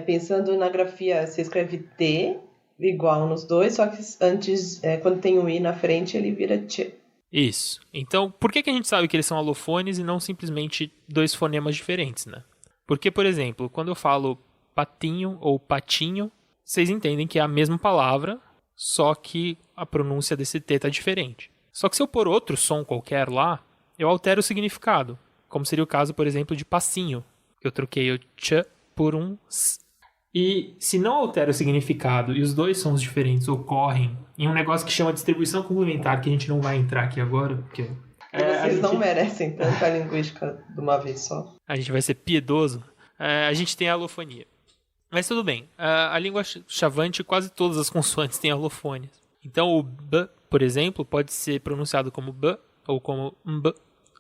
Pensando na grafia, você escreve T igual nos dois, só que antes, quando tem um I na frente, ele vira ch. Isso. Então, por que a gente sabe que eles são alofones e não simplesmente 2 fonemas diferentes, né? Porque, por exemplo, quando eu falo patinho ou patinho, vocês entendem que é a mesma palavra, só que a pronúncia desse T tá diferente. Só que se eu pôr outro som qualquer lá, eu altero o significado, como seria o caso, por exemplo, de passinho, que eu troquei o ch por um s. E se não altera o significado e os 2 sons diferentes ocorrem em um negócio que chama distribuição complementar, que a gente não vai entrar aqui agora, porque... Vocês não merecem tanta linguística de uma vez só. A gente vai ser piedoso. A gente tem a alofonia. Mas tudo bem. A língua chavante, quase todas as consoantes têm alofonias. Então o b, por exemplo, pode ser pronunciado como b, ou como mb,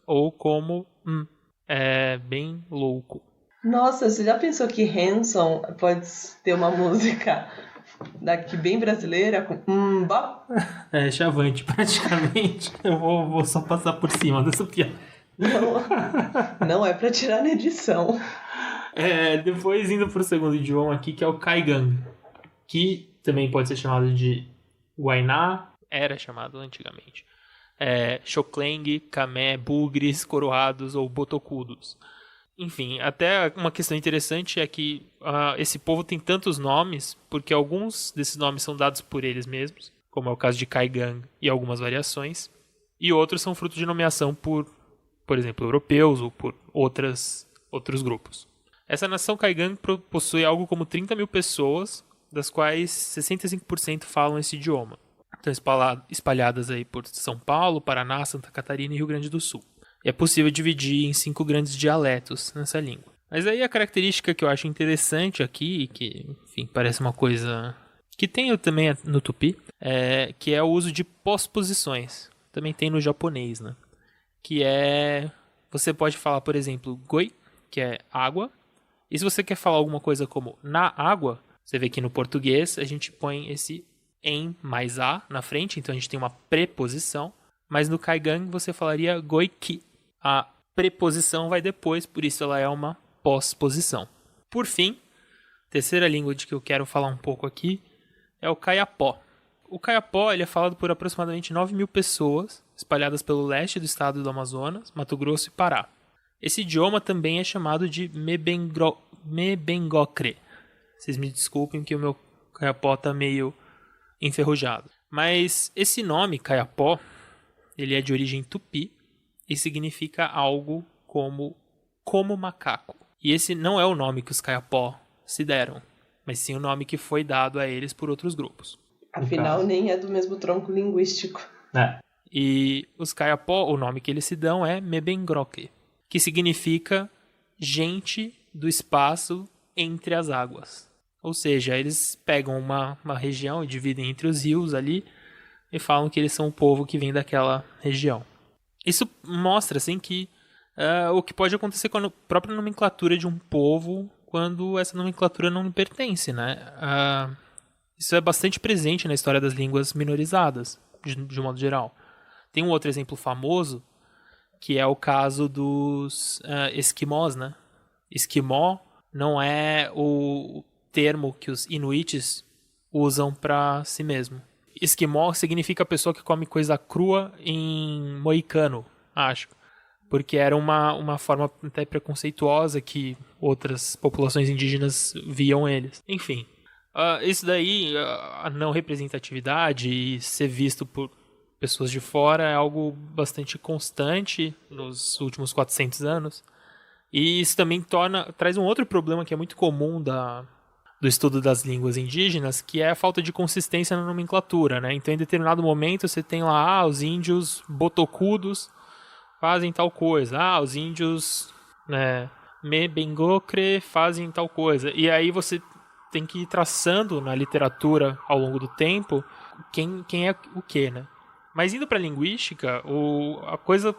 ou como m. É bem louco. Nossa, você já pensou que Hanson pode ter uma música daqui bem brasileira com mba? É chavante, praticamente. Eu vou só passar por cima dessa piada. Não é pra tirar na edição. Depois indo pro segundo idioma aqui, que é o Caigang, que também pode ser chamado de Guainá, era chamado antigamente. Xocleng, Camé, Bugres, Coroados ou Botocudos. Enfim, até uma questão interessante é que esse povo tem tantos nomes, porque alguns desses nomes são dados por eles mesmos, como é o caso de Caigang e algumas variações, e outros são fruto de nomeação por exemplo, europeus ou por outros grupos. Essa nação Caigang possui algo como 30 mil pessoas, das quais 65% falam esse idioma. Estão espalhadas aí por São Paulo, Paraná, Santa Catarina e Rio Grande do Sul. E é possível dividir em 5 grandes dialetos nessa língua. Mas aí a característica que eu acho interessante aqui, que enfim, parece uma coisa que tem também no tupi, que é o uso de posposições. Também tem no japonês, né? Que você pode falar, por exemplo, goi, que é água. E se você quer falar alguma coisa como na água, você vê que no português a gente põe esse em mais a na frente, então a gente tem uma preposição. Mas no Caigang você falaria goiki. A preposição vai depois, por isso ela é uma pós-posição. Por fim, terceira língua de que eu quero falar um pouco aqui é o Kayapó. O Kayapó ele é falado por aproximadamente 9 mil pessoas, espalhadas pelo leste do estado do Amazonas, Mato Grosso e Pará. Esse idioma também é chamado de Mebengocre. Vocês me desculpem que o meu Kayapó está meio enferrujado. Mas esse nome, Kayapó, ele é de origem tupi e significa algo como macaco. E esse não é o nome que os Kayapó se deram, mas sim o nome que foi dado a eles por outros grupos. Afinal, nem é do mesmo tronco linguístico. E os Kayapó, o nome que eles se dão é Mebengroque, que significa gente do espaço entre as águas. Ou seja, eles pegam uma região e dividem entre os rios ali e falam que eles são o povo que vem daquela região. Isso mostra assim, que o que pode acontecer com a própria nomenclatura de um povo quando essa nomenclatura não lhe pertence, né? Isso é bastante presente na história das línguas minorizadas, de um modo geral. Tem um outro exemplo famoso, que é o caso dos esquimós, né? Esquimó não é o termo que os inuites usam para si mesmo. Esquimó significa pessoa que come coisa crua em moicano, acho. Porque era uma forma até preconceituosa que outras populações indígenas viam eles. Enfim, isso daí, a não representatividade e ser visto por pessoas de fora é algo bastante constante nos últimos 400 anos. E isso também traz um outro problema que é muito comum do estudo das línguas indígenas, que é a falta de consistência na nomenclatura, né? Então, em determinado momento, você tem lá, os índios botocudos fazem tal coisa. Os índios Mebengocre fazem tal coisa. E aí você tem que ir traçando na literatura, ao longo do tempo, quem é o quê, né? Mas indo para a linguística, a coisa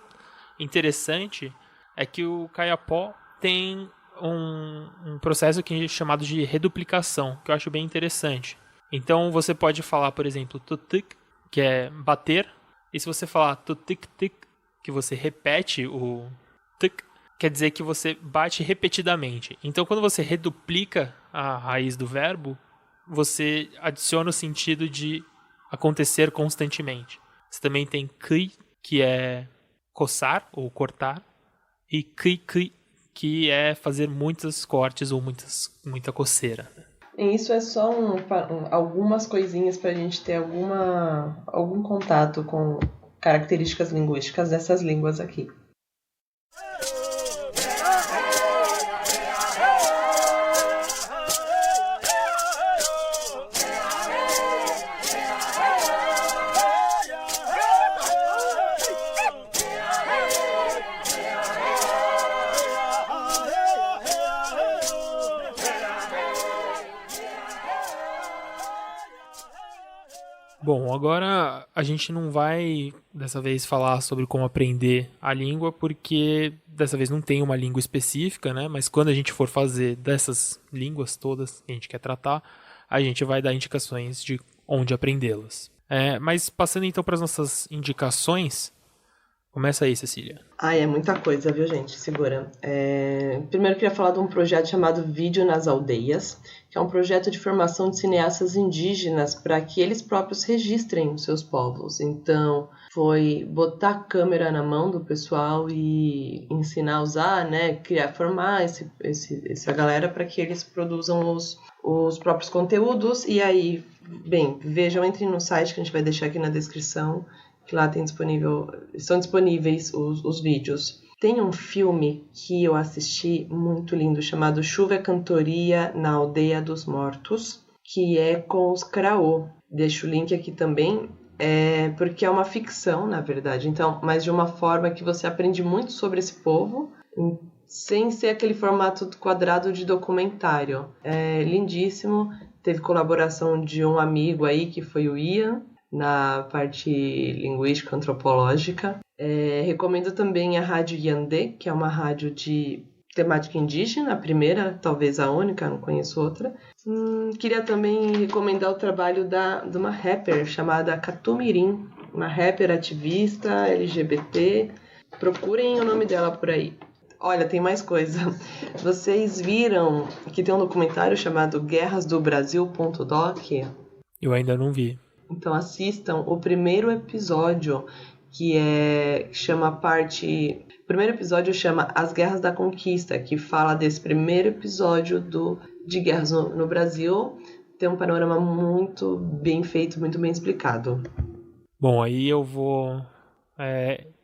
interessante é que o Kayapó tem um processo que é chamado de reduplicação, que eu acho bem interessante. Então você pode falar, por exemplo, tutik, que é bater, e se você falar tutik-tik, que você repete o tik, quer dizer que você bate repetidamente. Então quando você reduplica a raiz do verbo, você adiciona o sentido de acontecer constantemente. Você também tem ki, que é coçar ou cortar, e ki, que é fazer muitos cortes ou muita coceira. E isso é só algumas coisinhas para a gente ter algum contato com características linguísticas dessas línguas aqui. Bom, agora a gente não vai dessa vez falar sobre como aprender a língua, porque dessa vez não tem uma língua específica, né? Mas quando a gente for fazer dessas línguas todas que a gente quer tratar, a gente vai dar indicações de onde aprendê-las. Mas passando então para as nossas indicações, começa aí, Cecília. É muita coisa, viu, gente? Segura. Primeiro eu queria falar de um projeto chamado Vídeo nas Aldeias, que é um projeto de formação de cineastas indígenas para que eles próprios registrem os seus povos. Então, foi botar a câmera na mão do pessoal e ensinar a usar, né? Formar essa galera para que eles produzam os próprios conteúdos. E aí, bem, vejam, entrem no site que a gente vai deixar aqui na descrição, que lá estão disponíveis os vídeos. Tem um filme que eu assisti muito lindo, chamado Chuva é Cantoria na Aldeia dos Mortos, que é com os Craô. Deixo o link aqui também, porque é uma ficção, na verdade, então, mas de uma forma que você aprende muito sobre esse povo, sem ser aquele formato quadrado de documentário. É lindíssimo, teve colaboração de um amigo aí, que foi o Ian, na parte linguística antropológica. Recomendo também a Rádio Yandé, que é uma rádio de temática indígena, a primeira, talvez a única, não conheço outra. Queria também recomendar o trabalho de uma rapper chamada Catumirim, uma rapper ativista LGBT. Procurem o nome dela por aí. Olha, tem mais coisa. Vocês viram que tem um documentário chamado guerrasdobrasil.doc? Eu ainda não vi. Então assistam o primeiro episódio, o primeiro episódio chama As Guerras da Conquista, que fala desse primeiro episódio de guerras no Brasil. Tem um panorama muito bem feito, muito bem explicado. Bom, aí eu vou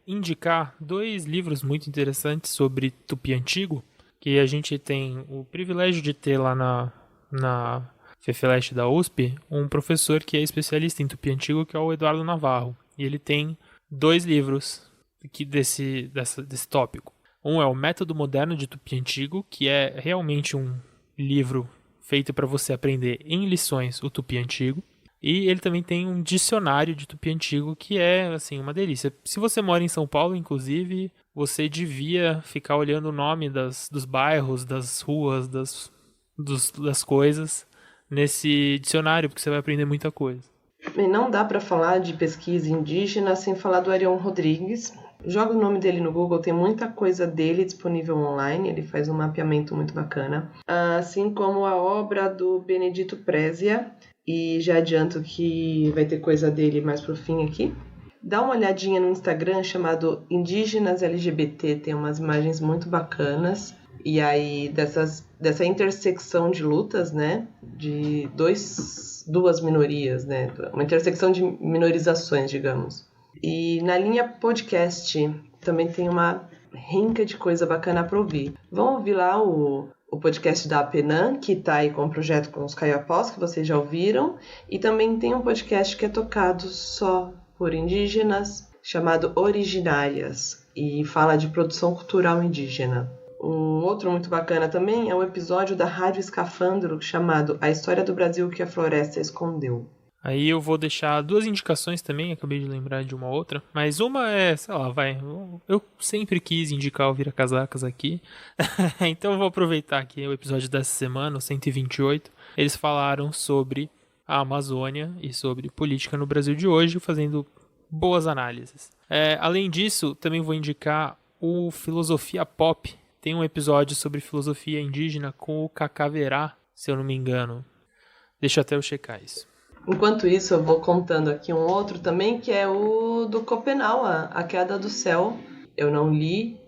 indicar 2 livros muito interessantes sobre Tupi Antigo, que a gente tem o privilégio de ter lá na FEFELESH da USP, um professor que é especialista em Tupi Antigo, que é o Eduardo Navarro. E ele tem 2 livros desse tópico. Um é o Método Moderno de Tupi Antigo, que é realmente um livro feito para você aprender em lições o Tupi Antigo. E ele também tem um dicionário de Tupi Antigo, que é assim, uma delícia. Se você mora em São Paulo, inclusive, você devia ficar olhando o nome dos bairros, das ruas, das coisas nesse dicionário, porque você vai aprender muita coisa. E não dá para falar de pesquisa indígena sem falar do Arion Rodrigues. Joga o nome dele no Google, tem muita coisa dele disponível online, ele faz um mapeamento muito bacana. Assim como a obra do Benedito Prezia, e já adianto que vai ter coisa dele mais pro fim aqui. Dá uma olhadinha no Instagram chamado Indígenas LGBT, tem umas imagens muito bacanas. E aí, dessa intersecção de lutas, né, de duas minorias, né, uma intersecção de minorizações, digamos. E na linha podcast também tem uma rinca de coisa bacana para ouvir. Vão ouvir lá o podcast da Apenan, que está aí com o projeto com os Kayapós, que vocês já ouviram. E também tem um podcast que é tocado só por indígenas, chamado Originárias, e fala de produção cultural indígena. Um outro muito bacana também é o episódio da Rádio Escafandro chamado A História do Brasil que a Floresta Escondeu. Aí eu vou deixar 2 indicações também, acabei de lembrar de uma outra. Mas uma é, sei lá, eu sempre quis indicar o Vira Casacas aqui. Então eu vou aproveitar aqui o episódio dessa semana, o 128. Eles falaram sobre a Amazônia e sobre política no Brasil de hoje, fazendo boas análises. Além disso, também vou indicar o Filosofia Pop. Tem um episódio sobre filosofia indígena com o Cacá Verá, se eu não me engano. Deixa até eu checar isso. Enquanto isso, eu vou contando aqui um outro também, que é o do Copenau, A Queda do Céu. Eu não li,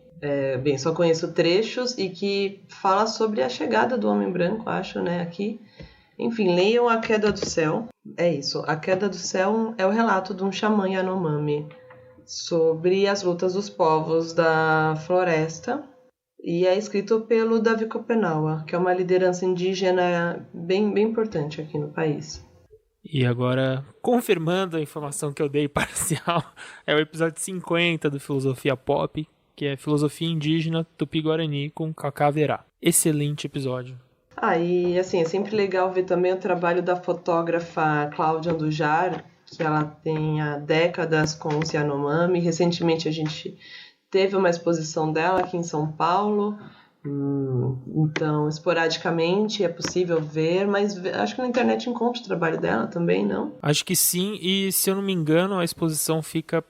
só conheço trechos, e que fala sobre a chegada do homem branco, acho, né, aqui. Enfim, leiam A Queda do Céu. É isso, A Queda do Céu é o relato de um xamã Yanomami sobre as lutas dos povos da floresta. E é escrito pelo Davi Copenaua, que é uma liderança indígena bem importante aqui no país. E agora, confirmando a informação que eu dei parcial, é o episódio 50 do Filosofia Pop, que é Filosofia Indígena Tupi-Guarani com Cacá Verá. Excelente episódio. E assim, é sempre legal ver também o trabalho da fotógrafa Cláudia Andujar, que ela tem há décadas com os Yanomami. Recentemente a gente teve uma exposição dela aqui em São Paulo. Então, esporadicamente é possível ver, mas acho que na internet encontra o trabalho dela também, não? Acho que sim, e se eu não me engano, a exposição fica,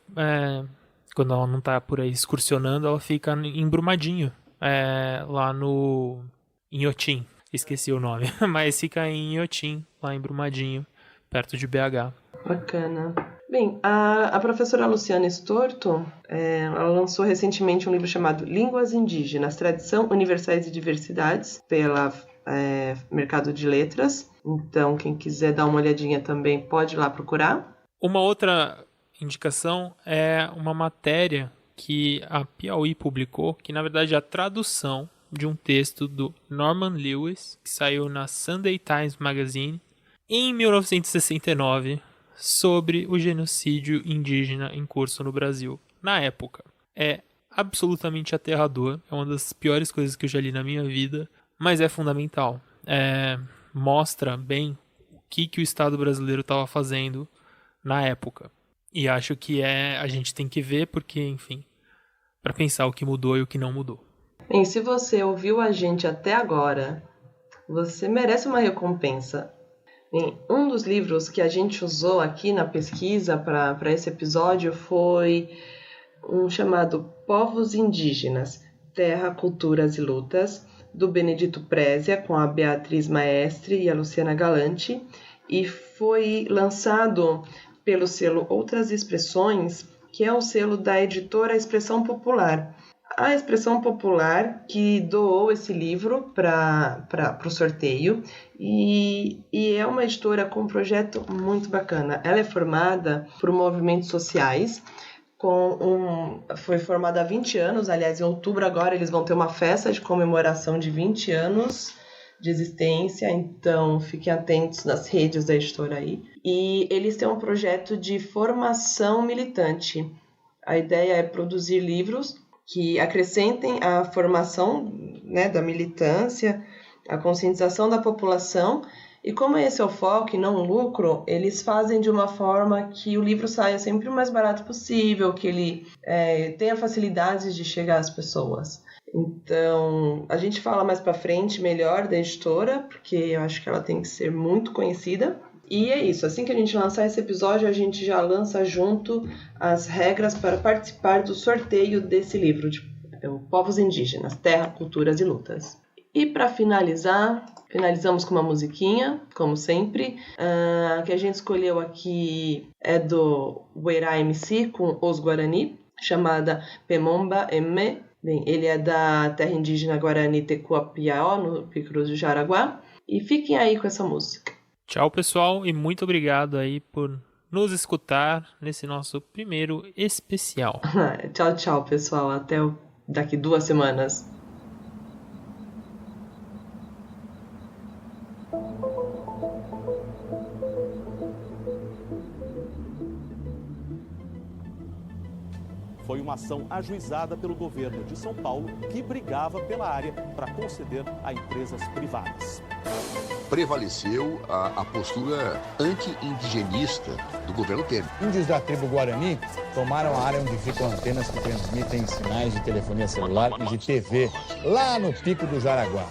quando ela não tá por aí excursionando, ela fica em Brumadinho, lá no Inhotim, esqueci o nome, mas fica em Inhotim, lá em Brumadinho, perto de BH. Bacana. Bem, a professora Luciana Estorto, ela lançou recentemente um livro chamado Línguas Indígenas, Tradição, Universais e Diversidades, pela Mercado de Letras. Então, quem quiser dar uma olhadinha também pode ir lá procurar. Uma outra indicação é uma matéria que a Piauí publicou, que na verdade é a tradução de um texto do Norman Lewis, que saiu na Sunday Times Magazine em 1969, sobre o genocídio indígena em curso no Brasil. Na época, é absolutamente aterrador, é uma das piores coisas que eu já li na minha vida, mas é fundamental. Mostra bem o que o Estado brasileiro estava fazendo na época. E acho que a gente tem que ver, porque, enfim, para pensar o que mudou e o que não mudou. Bem, se você ouviu a gente até agora, você merece uma recompensa. Bem, um dos livros que a gente usou aqui na pesquisa para esse episódio foi um chamado Povos Indígenas, Terra, Culturas e Lutas, do Benedito Prézia, com a Beatriz Maestre e a Luciana Galante, e foi lançado pelo selo Outras Expressões, que é o selo da editora Expressão Popular. A Expressão Popular que doou esse livro para o sorteio, e é uma editora com um projeto muito bacana. Ela é formada por movimentos sociais, foi formada há 20 anos, aliás, em outubro agora eles vão ter uma festa de comemoração de 20 anos de existência, então fiquem atentos nas redes da editora aí. E eles têm um projeto de formação militante. A ideia é produzir livros que acrescentem a formação, né, da militância, a conscientização da população, e como esse é o foco e não o lucro, eles fazem de uma forma que o livro saia sempre o mais barato possível, que ele tenha facilidades de chegar às pessoas. Então, a gente fala mais para frente melhor da editora, porque eu acho que ela tem que ser muito conhecida. E é isso, assim que a gente lançar esse episódio, a gente já lança junto as regras para participar do sorteio desse livro, de Povos Indígenas, Terra, Culturas e Lutas. E para finalizamos com uma musiquinha, como sempre. A que a gente escolheu aqui é do Weirá MC com Os Guarani, chamada Pemomba Emme. Bem, ele é da terra indígena Guarani Tecuapiaó, no Picruz do Jaraguá. E fiquem aí com essa música. Tchau, pessoal, e muito obrigado aí por nos escutar nesse nosso primeiro especial. Tchau, tchau, pessoal. Até daqui 2 semanas. Foi uma ação ajuizada pelo governo de São Paulo que brigava pela área para conceder a empresas privadas. prevaleceu a postura anti-indigenista do governo Temer. Índios da tribo Guarani tomaram a área onde ficam antenas que transmitem sinais de telefonia celular e de TV, lá no Pico do Jaraguá.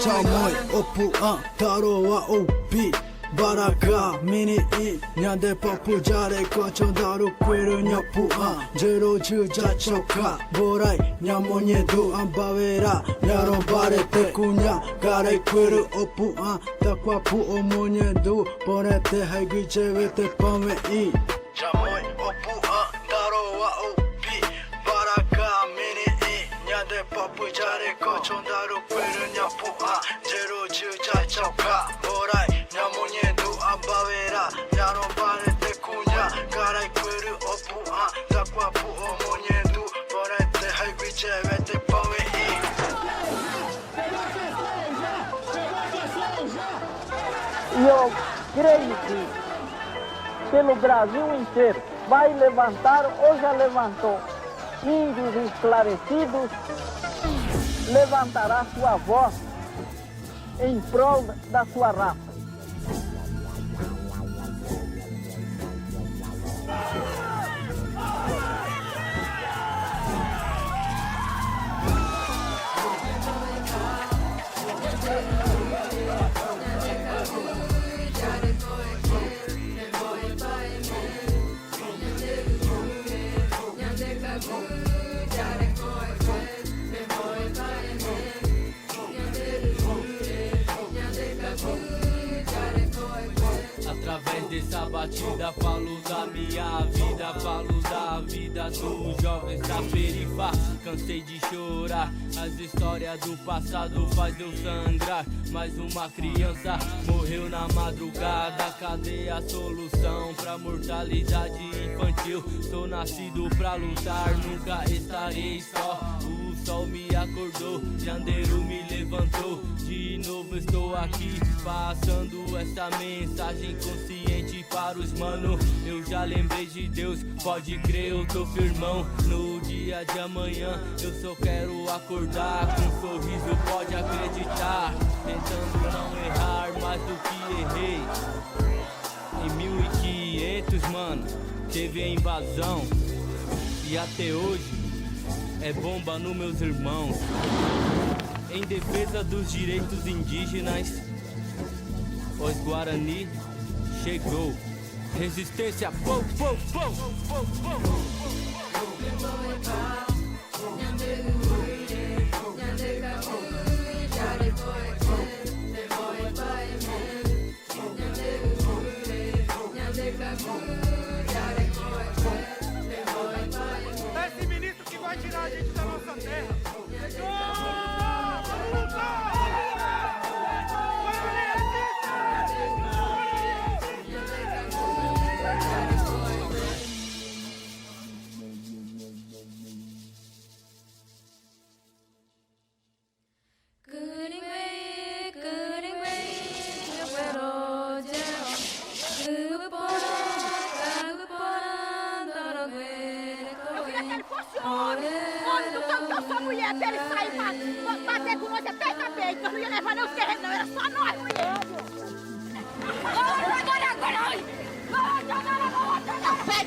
Chamoi opuan taroa opi baraka mini I nyande papu jare kochon daru kweru nyapuan jero juja choka borai nyamonye do ambavera nyaron bare te kunya gare kweru opuan takwa pu omonye do ponete haiguiche vete pame I Chamoi opuan taroa opi baraka mini I nyande papu jare kochon daru kweru nyapuan jero juja choka borai nyamonye do ambavera nyaron bare te kunya gare kweru opuan takwa pu omonye do ponete haiguiche vete pame E eu creio que pelo Brasil inteiro vai levantar ou já levantou índios esclarecidos, levantará sua voz em prol da sua raça. Através dessa batida falo da minha vida, falo da vida dos jovens da perifa. Cansei de chorar, as histórias do passado faz eu sangrar. Mais uma criança morreu na madrugada, cadê a solução pra mortalidade infantil? Sou nascido pra lutar, nunca estarei só. O sol me acordou, Jandeiro me levantou. De novo estou aqui, passando essa mensagem consciente para os mano. Eu já lembrei de Deus, pode crer, eu tô firmão. No dia de amanhã eu só quero acordar com um sorriso, pode acreditar. Tentando não errar mais do que errei. Em 1500, mano, teve a invasão. E até hoje é bomba nos meus irmãos. Em defesa dos direitos indígenas, os Guarani chegou. Resistência, pô, pô, pô, pô, pô. Esse ministro que vai tirar a gente da nossa terra.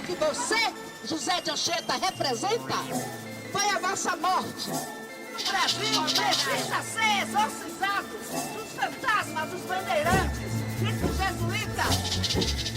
Que você, José de Anchieta, representa, foi a nossa morte. O Brasil precisa ser exorcizado dos fantasmas dos bandeirantes e dos jesuítas.